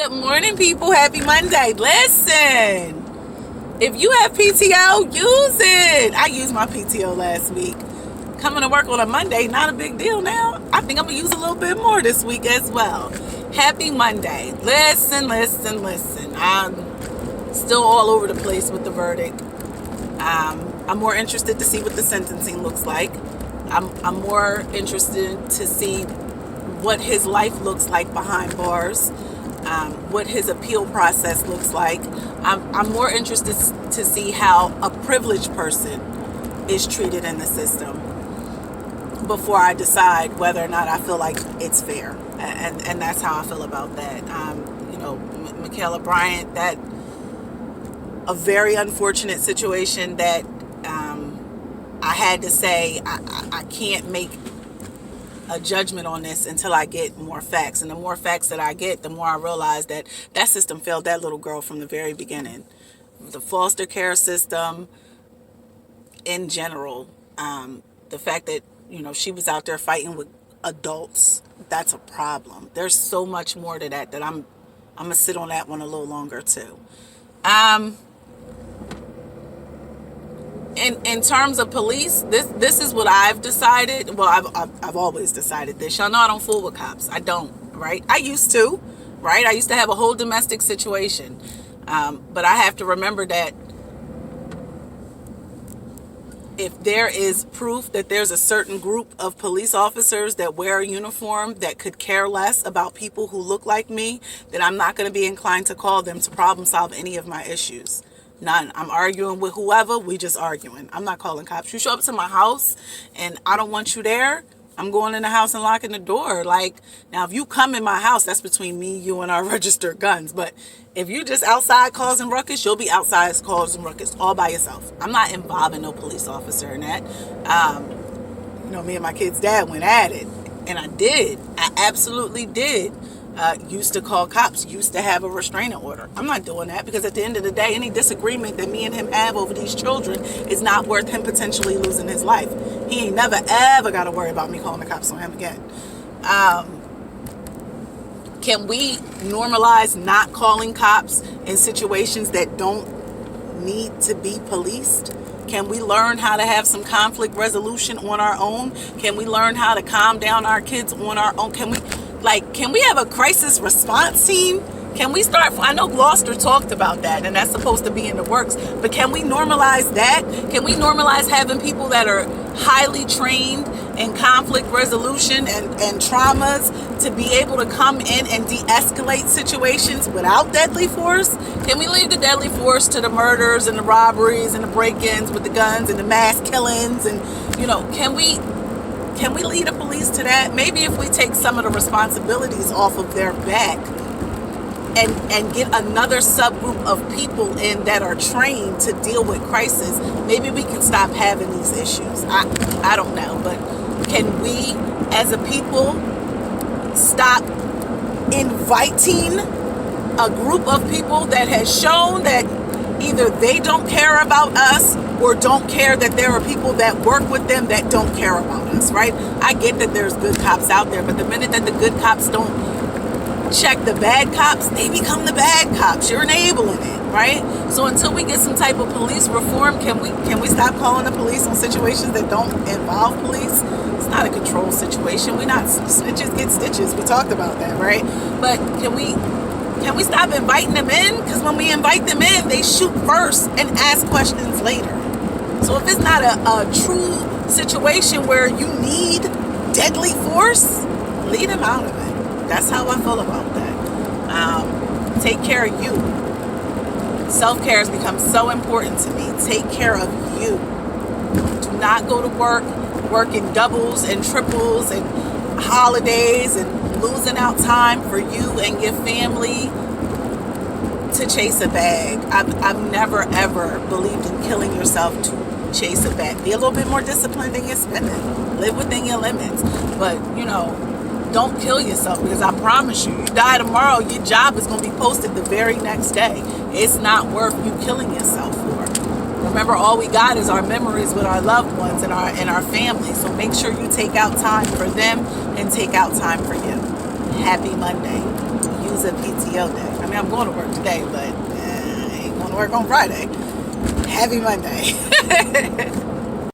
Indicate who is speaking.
Speaker 1: Good morning, people. Happy Monday. Listen, if you have PTO, use it. I used my PTO last week. Coming to work on a Monday, not a big deal now. I think I'm going to use a little bit more this week as well. Happy Monday. Listen. I'm still all over the place with the verdict. I'm more interested to see what the sentencing looks like. I'm more interested to see what his life looks like behind bars. What his appeal process looks like. I'm more interested to see how a privileged person is treated in the system before I decide whether or not I feel like it's fair. And that's how I feel about that. Michaela Bryant, that a very unfortunate situation that I had to say I can't make a judgment on this until I get more facts. And the more facts that I get, the more I realize that system failed that little girl from the very beginning. The foster care system in general, the fact that, she was out there fighting with adults, that's a problem. There's so much more to that I'm going to sit on that one a little longer too. In terms of police, this is what I've decided. Well, I've always decided this. Y'all know I don't fool with cops. I don't, right? I used to, right? I used to have a whole domestic situation. But I have to remember that if there is proof that there's a certain group of police officers that wear a uniform that could care less about people who look like me, then I'm not going to be inclined to call them to problem solve any of my issues. None. I'm arguing with whoever. We just arguing. I'm not calling cops. You show up to my house and I don't want you there, I'm going in the house and locking the door. Now, if you come in my house, that's between me, you, and our registered guns. But if you just outside causing ruckus, you'll be outside causing ruckus all by yourself. I'm not involving no police officer in that. Me and my kid's dad went at it. And I did. I absolutely did. Used to call cops, used to have a restraining order. I'm not doing that because at the end of the day, any disagreement that me and him have over these children is not worth him potentially losing his life. He ain't never ever got to worry about me calling the cops on him again. Can we normalize not calling cops in situations that don't need to be policed? Can we learn how to have some conflict resolution on our own? Can we learn how to calm down our kids on our own? Can we have a crisis response team? Can we start? I know Gloucester talked about that, and that's supposed to be in the works. But can we normalize that? Can we normalize having people that are highly trained in conflict resolution and traumas to be able to come in and de-escalate situations without deadly force? Can we leave the deadly force to the murders and the robberies and the break-ins with the guns and the mass killings? And, can we lead the police to that? Maybe if we take some of the responsibilities off of their back and get another subgroup of people in that are trained to deal with crisis, maybe we can stop having these issues. I don't know, but can we as a people stop inviting a group of people that has shown that either they don't care about us or don't care that there are people that work with them that don't care about us, right? I get that there's good cops out there, but the minute that the good cops don't check the bad cops, they become the bad cops. You're enabling it, right? So until we get some type of police reform, can we stop calling the police on situations that don't involve police? It's not a control situation. We're not snitches get stitches. We talked about that, right? But can we stop inviting them in? Because when we invite them in, they shoot first and ask questions later. So if it's not a true situation where you need deadly force, lead them out of it. That's how I feel about that. Take care of you. Self-care has become so important to me. Take care of you. Do not go to work working doubles and triples and holidays and losing out time for you and your family to chase a bag. I've never ever believed in killing yourself to chase a bag. Be a little bit more disciplined in your spending. Live within your limits. But, don't kill yourself, because I promise you die tomorrow, your job is going to be posted the very next day. It's not worth you killing yourself for. Remember, all we got is our memories with our loved ones and our family. So make sure you take out time for them and take out time for you. Happy Monday. Use a PTO day. mean, I'm going to work today, but I ain't going to work on Friday. Heavy Monday.